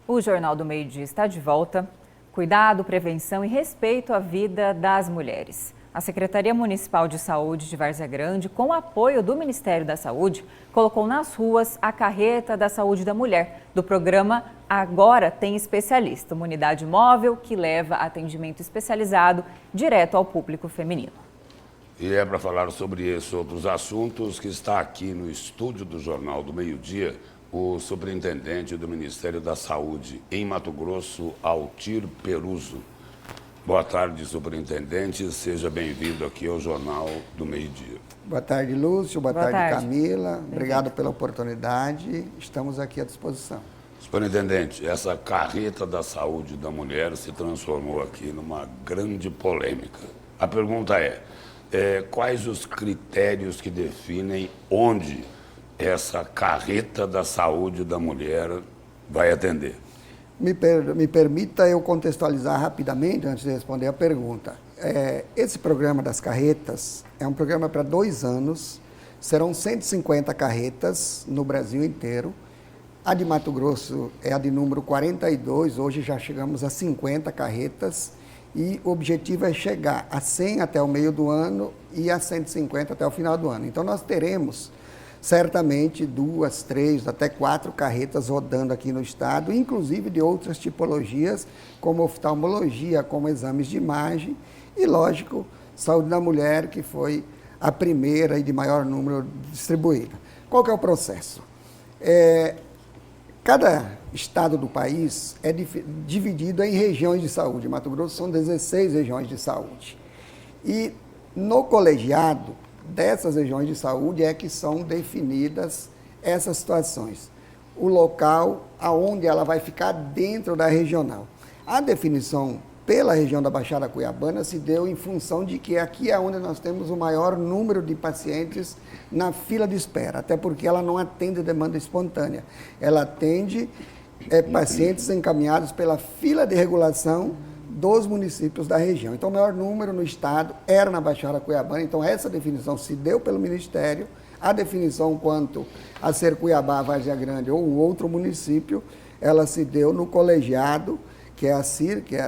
O Jornal do Meio-Dia está de volta. Cuidado, prevenção e respeito à vida das mulheres. A Secretaria Municipal de Saúde de Várzea Grande, com o apoio do Ministério da Saúde, colocou nas ruas a Carreta da Saúde da Mulher, do programa Agora Tem Especialista, uma unidade móvel que leva atendimento especializado direto ao público feminino. E é para falar sobre esses outros assuntos que está aqui no estúdio do Jornal do Meio-Dia o superintendente do Ministério da Saúde em Mato Grosso, Altir Peruso. Boa tarde, superintendente. Seja bem-vindo aqui ao Jornal do Meio-Dia. Boa tarde, Lúcio. Boa tarde, Camila. Obrigado pela oportunidade. Estamos aqui à disposição. Superintendente, essa Carreta da Saúde da Mulher se transformou aqui numa grande polêmica. A pergunta é quais os critérios que definem onde essa Carreta da Saúde da Mulher vai atender? Me permita eu contextualizar rapidamente, antes de responder a pergunta. Esse programa das carretas é um programa para 2 anos, serão 150 carretas no Brasil inteiro. A de Mato Grosso é a de número 42, hoje já chegamos a 50 carretas, e o objetivo é chegar a 100 até o meio do ano e a 150 até o final do ano. Então nós teremos certamente 2, 3, até 4 carretas rodando aqui no estado, inclusive de outras tipologias, como oftalmologia, como exames de imagem e, lógico, saúde da mulher, que foi a primeira e de maior número distribuída. Qual que é o processo? Cada estado do país é dividido em regiões de saúde. Mato Grosso são 16 regiões de saúde. E no colegiado dessas regiões de saúde é que são definidas essas situações. O local aonde ela vai ficar dentro da regional. A definição pela região da Baixada Cuiabana se deu em função de que aqui é onde nós temos o maior número de pacientes na fila de espera, até porque ela não atende demanda espontânea. Ela atende pacientes encaminhados pela fila de regulação dos municípios da região. Então, o maior número no estado era na Baixada Cuiabana. Então, essa definição se deu pelo Ministério. A definição quanto a ser Cuiabá, Várzea Grande ou outro município, ela se deu no colegiado, que é a CIR, que é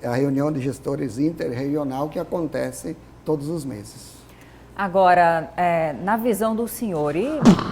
a reunião de gestores interregional, que acontece todos os meses. Agora, na visão do senhor, e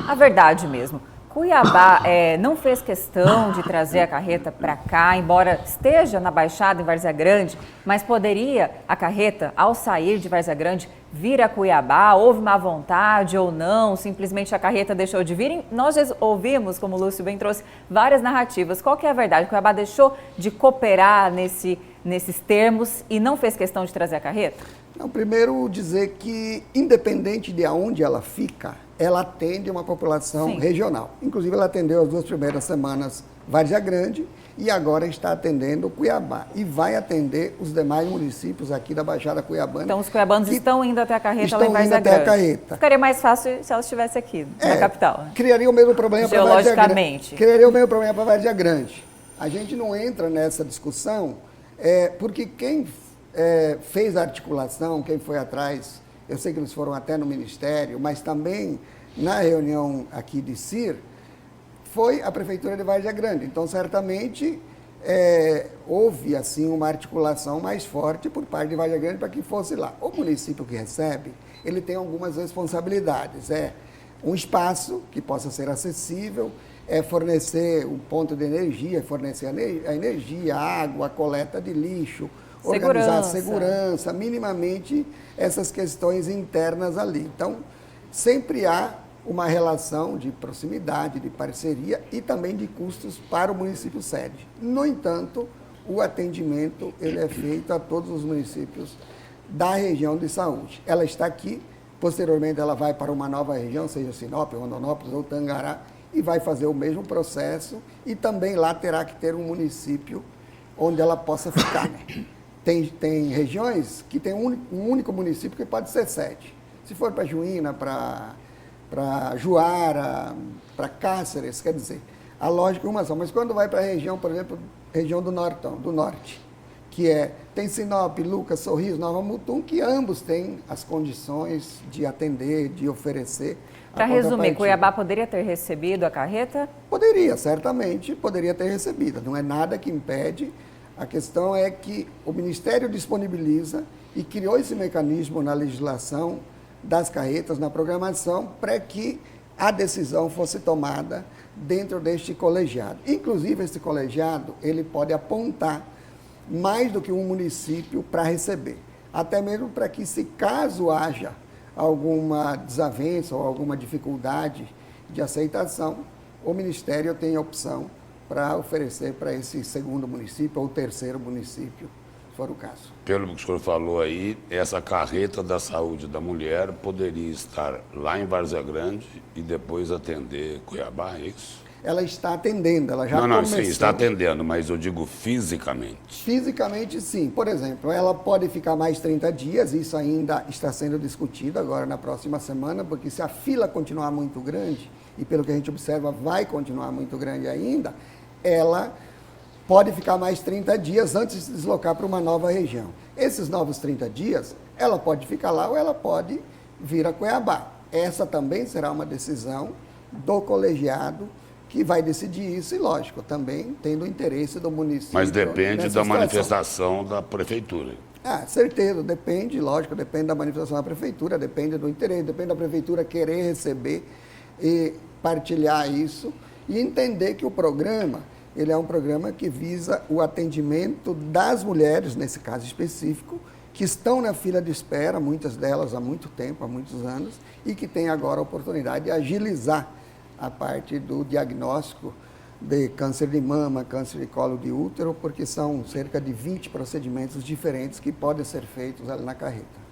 a verdade mesmo, Cuiabá não fez questão de trazer a carreta para cá, embora esteja na Baixada em Várzea Grande, mas poderia a carreta, ao sair de Várzea Grande, vir a Cuiabá? Houve má vontade ou não? Simplesmente a carreta deixou de vir? Nós já ouvimos, como o Lúcio bem trouxe, várias narrativas. Qual que é a verdade? Cuiabá deixou de cooperar nesses termos e não fez questão de trazer a carreta? Não, primeiro dizer que, independente de onde ela fica, ela atende uma população regional. Inclusive, ela atendeu as 2 primeiras semanas Várzea Grande e agora está atendendo Cuiabá. E vai atender os demais municípios aqui da Baixada Cuiabana. Então, os cuiabanos estão indo até a carreta lá em Várzea Grande. Até a carreta. Ficaria mais fácil se ela estivesse aqui, na capital. Criaria o mesmo problema para Várzea Grande. Geologicamente. Criaria o mesmo problema para Várzea Grande. A gente não entra nessa discussão porque quem fez a articulação, quem foi atrás, eu sei que eles foram até no Ministério, mas também na reunião aqui de CIR, foi a Prefeitura de Várzea Grande. Então, certamente, houve, assim, uma articulação mais forte por parte de Várzea Grande para que fosse lá. O município que recebe, ele tem algumas responsabilidades. Um espaço que possa ser acessível, fornecer um ponto de energia, fornecer a energia, a água, a coleta de lixo, organizar a segurança, minimamente essas questões internas ali. Então, sempre há uma relação de proximidade, de parceria e também de custos para o município sede. No entanto, o atendimento ele é feito a todos os municípios da região de saúde. Ela está aqui, posteriormente ela vai para uma nova região, seja Sinop, Rondonópolis ou Tangará, e vai fazer o mesmo processo e também lá terá que ter um município onde ela possa ficar, né? Tem regiões que tem um único município que pode ser sede. Se for para Juína, para Juara, para Cáceres, quer dizer, a lógica é uma só. Mas quando vai para a região, por exemplo, região do Norte, tem Sinop, Lucas, Sorriso, Nova Mutum, que ambos têm as condições de atender, de oferecer. Para resumir, Cuiabá poderia ter recebido a carreta? Poderia, certamente, poderia ter recebido. Não é nada que impede. A questão é que o Ministério disponibiliza e criou esse mecanismo na legislação das carretas, na programação, para que a decisão fosse tomada dentro deste colegiado. Inclusive, esse colegiado, ele pode apontar mais do que um município para receber. Até mesmo para que, se caso haja alguma desavença ou alguma dificuldade de aceitação, o Ministério tem a opção para oferecer para esse segundo município ou terceiro município, se for o caso. Pelo que o senhor falou aí, essa carreta da saúde da mulher poderia estar lá em Várzea Grande e depois atender Cuiabá, é isso? Ela está atendendo, ela já começou. Sim, está atendendo, mas eu digo fisicamente. Fisicamente, sim. Por exemplo, ela pode ficar mais 30 dias, isso ainda está sendo discutido agora na próxima semana, porque se a fila continuar muito grande, e pelo que a gente observa vai continuar muito grande ainda, ela pode ficar mais 30 dias antes de se deslocar para uma nova região. Esses novos 30 dias, ela pode ficar lá ou ela pode vir a Cuiabá. Essa também será uma decisão do colegiado que vai decidir isso e, lógico, também tendo o interesse do município. Mas depende da manifestação da prefeitura. Certeza, depende, lógico, depende da manifestação da prefeitura, depende do interesse, depende da prefeitura querer receber e partilhar isso e entender que o programa, ele é um programa que visa o atendimento das mulheres, nesse caso específico, que estão na fila de espera, muitas delas há muito tempo, há muitos anos, e que têm agora a oportunidade de agilizar a parte do diagnóstico de câncer de mama, câncer de colo de útero, porque são cerca de 20 procedimentos diferentes que podem ser feitos ali na carreta.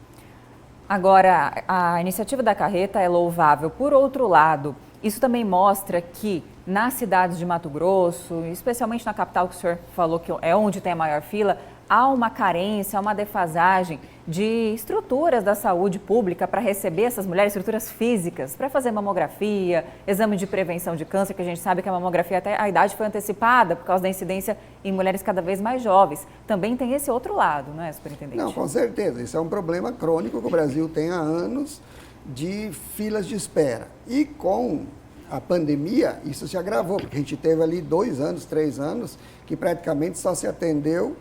Agora, a iniciativa da carreta é louvável. Por outro lado, isso também mostra que nas cidades de Mato Grosso, especialmente na capital que o senhor falou que é onde tem a maior fila, há uma carência, há uma defasagem de estruturas da saúde pública para receber essas mulheres, estruturas físicas, para fazer mamografia, exame de prevenção de câncer, que a gente sabe que a mamografia até a idade foi antecipada por causa da incidência em mulheres cada vez mais jovens. Também tem esse outro lado, não é, superintendente? Não, com certeza. Isso é um problema crônico que o Brasil tem há anos de filas de espera. E com a pandemia, isso se agravou, porque a gente teve ali 2 anos, 3 anos, que praticamente só se atendeu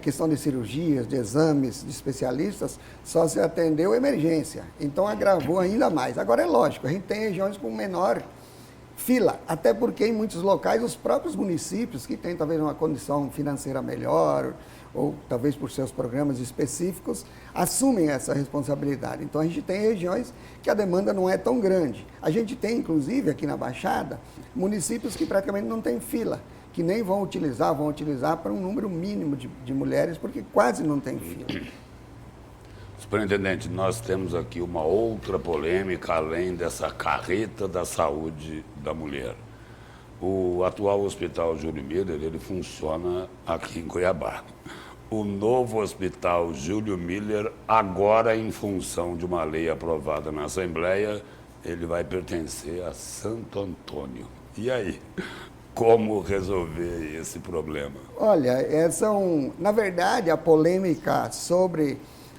questão de cirurgias, de exames, de especialistas, só se atendeu emergência. Então, agravou ainda mais. Agora, é lógico, a gente tem regiões com menor fila, até porque em muitos locais os próprios municípios, que têm talvez uma condição financeira melhor, ou talvez por seus programas específicos, assumem essa responsabilidade. Então, a gente tem regiões que a demanda não é tão grande. A gente tem, inclusive, aqui na Baixada, municípios que praticamente não têm fila, que nem vão utilizar para um número mínimo de mulheres, porque quase não tem fila. Superintendente, nós temos aqui uma outra polêmica, além dessa carreta da saúde da mulher. O atual Hospital Júlio Miller, ele funciona aqui em Cuiabá. O novo Hospital Júlio Miller, agora em função de uma lei aprovada na Assembleia, ele vai pertencer a Santo Antônio. E aí? Como resolver esse problema? Olha, na verdade, a polêmica sobre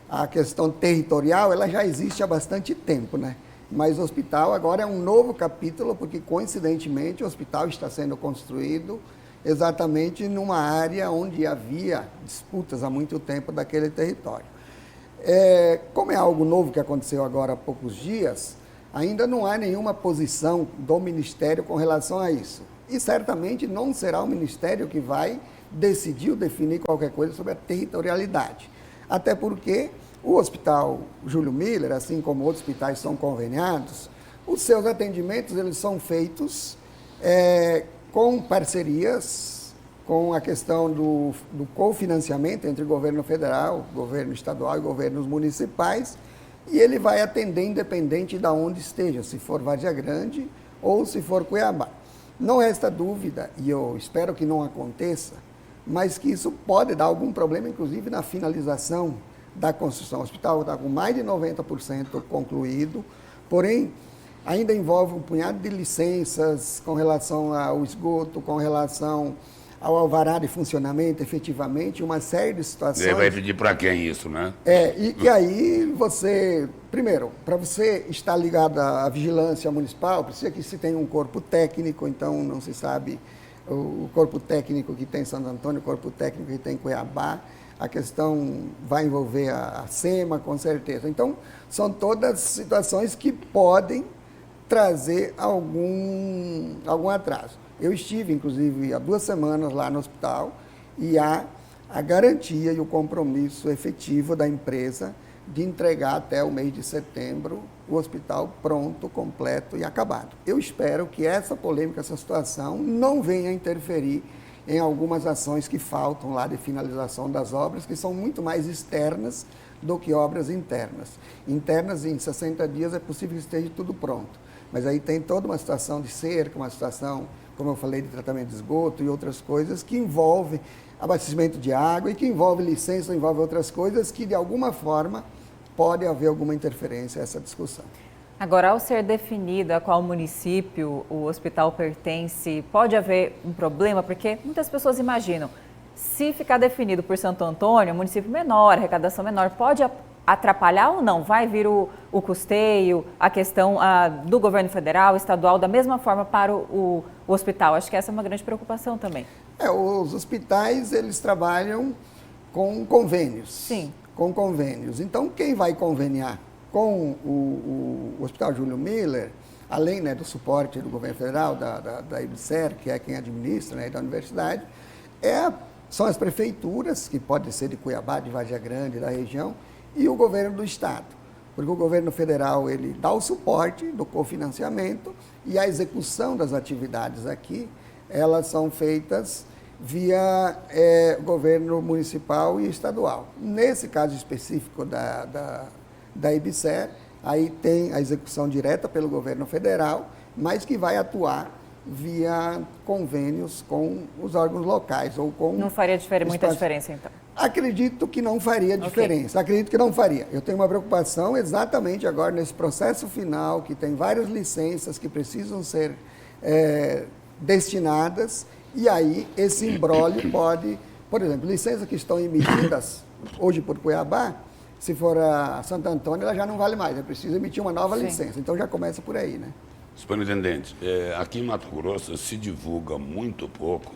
a questão territorial, ela já existe há bastante tempo, né? Mas o hospital agora é um novo capítulo, porque coincidentemente o hospital está sendo construído exatamente numa área onde havia disputas há muito tempo daquele território. Como é algo novo que aconteceu agora há poucos dias, ainda não há nenhuma posição do Ministério com relação a isso. E certamente não será o Ministério que vai decidir ou definir qualquer coisa sobre a territorialidade. Até porque o Hospital Júlio Miller, assim como outros hospitais são conveniados, os seus atendimentos eles são feitos com parcerias, com a questão do cofinanciamento entre o governo federal, governo estadual e governos municipais, e ele vai atender independente de onde esteja, se for Várzea Grande ou se for Cuiabá. Não resta dúvida, e eu espero que não aconteça, mas que isso pode dar algum problema, inclusive na finalização da construção. O hospital está com mais de 90% concluído, porém, ainda envolve um punhado de licenças com relação ao esgoto, com relação ao alvará de funcionamento, efetivamente, uma série de situações. Ele vai pedir para quem isso, né? E que aí você, primeiro, para você estar ligado à vigilância municipal, precisa que se tenha um corpo técnico, então não se sabe o corpo técnico que tem em Santo Antônio, o corpo técnico que tem em Cuiabá, a questão vai envolver a SEMA, com certeza. Então, são todas situações que podem trazer algum atraso. Eu estive, inclusive, há 2 semanas lá no hospital e há a garantia e o compromisso efetivo da empresa de entregar até o mês de setembro o hospital pronto, completo e acabado. Eu espero que essa polêmica, essa situação, não venha interferir em algumas ações que faltam lá de finalização das obras, que são muito mais externas do que obras internas. Internas, em 60 dias, é possível que esteja tudo pronto. Mas aí tem toda uma situação de cerca, uma situação, como eu falei, de tratamento de esgoto e outras coisas que envolvem abastecimento de água e que envolve licença, envolve outras coisas que, de alguma forma, pode haver alguma interferência nessa discussão. Agora, ao ser definido a qual município o hospital pertence, pode haver um problema? Porque muitas pessoas imaginam, se ficar definido por Santo Antônio, município menor, arrecadação menor, pode atrapalhar ou não? Vai vir o custeio, a questão do governo federal, estadual, da mesma forma para o hospital? Acho que essa é uma grande preocupação também. Os hospitais, eles trabalham com convênios. Sim. Com convênios. Então, quem vai conveniar com o Hospital Júlio Miller, além, né, do suporte do governo federal, da IBSER, que é quem administra, né, da universidade, são as prefeituras, que podem ser de Cuiabá, de Vargem Grande, da região, e o governo do estado. Porque o governo federal, ele dá o suporte do cofinanciamento e a execução das atividades aqui, elas são feitas via governo municipal e estadual. Nesse caso específico da IBSER, aí tem a execução direta pelo governo federal, mas que vai atuar via convênios com os órgãos locais. Ou com não faria muita diferença, então? Acredito que não faria diferença, acredito que não faria. Eu tenho uma preocupação exatamente agora nesse processo final, que tem várias licenças que precisam ser destinadas, e aí esse imbróglio pode, por exemplo, licenças que estão emitidas hoje por Cuiabá, se for a Santo Antônio, ela já não vale mais, é preciso emitir uma nova licença, então já começa por aí, né? Superintendente, aqui em Mato Grosso se divulga muito pouco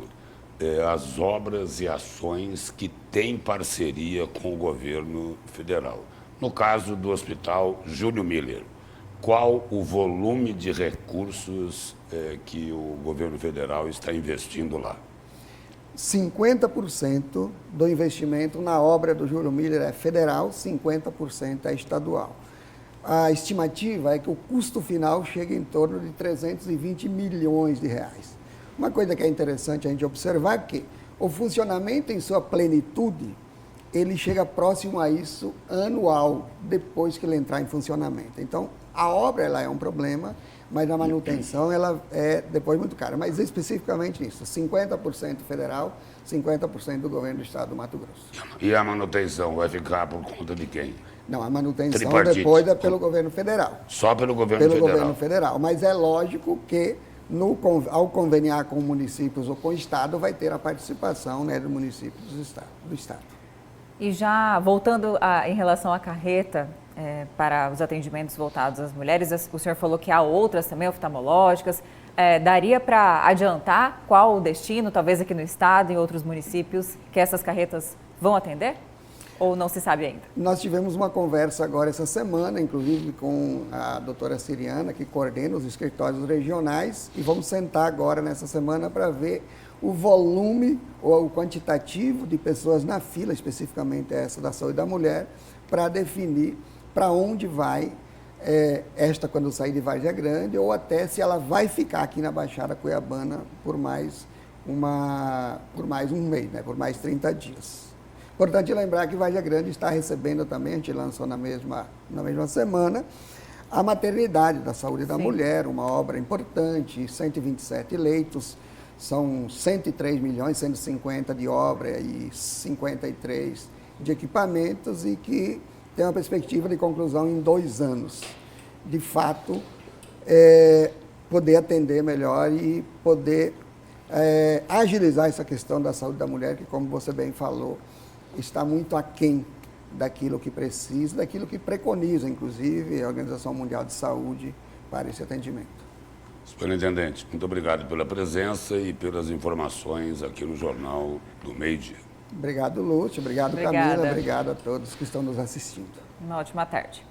as obras e ações que têm parceria com o governo federal. No caso do Hospital Júlio Miller, qual o volume de recursos que o governo federal está investindo lá? 50% do investimento na obra do Júlio Miller é federal, 50% é estadual. A estimativa é que o custo final chegue em torno de 320 milhões de reais. Uma coisa que é interessante a gente observar é que o funcionamento em sua plenitude, ele chega próximo a isso anual, depois que ele entrar em funcionamento. Então, a obra ela é um problema, mas a manutenção ela é depois muito cara. Mas especificamente isso, 50% federal, 50% do governo do estado do Mato Grosso. E a manutenção vai ficar por conta de quem? Não, a manutenção Tripartite. Depois é pelo governo federal. Só pelo governo federal? Pelo governo federal, mas é lógico que ao conveniar com municípios ou com o estado, vai ter a participação, né, dos municípios do estado. E já voltando em relação à carreta, para os atendimentos voltados às mulheres, o senhor falou que há outras também oftalmológicas. Daria para adiantar qual o destino, talvez aqui no estado, em outros municípios, que essas carretas vão atender? Ou não se sabe ainda? Nós tivemos uma conversa agora essa semana, inclusive com a doutora Siriana, que coordena os escritórios regionais, e vamos sentar agora nessa semana para ver o volume ou o quantitativo de pessoas na fila, especificamente essa da saúde da mulher, para definir para onde vai esta quando sair de Vargem Grande, ou até se ela vai ficar aqui na Baixada Cuiabana por mais um mês, né, por mais 30 dias. Importante lembrar que Vargem Grande está recebendo também, a gente lançou na mesma semana, a maternidade da saúde da mulher, uma obra importante, 127 leitos, são 103 milhões, 150 de obra e 53 de equipamentos, e que tem uma perspectiva de conclusão em 2 anos. De fato, poder atender melhor e poder agilizar essa questão da saúde da mulher, que, como você bem falou, está muito aquém daquilo que precisa, daquilo que preconiza, inclusive, a Organização Mundial de Saúde para esse atendimento. Superintendente, muito obrigado pela presença e pelas informações aqui no Jornal do Meio-Dia. Obrigado, Lúcio. Obrigado, Obrigada. Camila. Obrigado a todos que estão nos assistindo. Uma ótima tarde.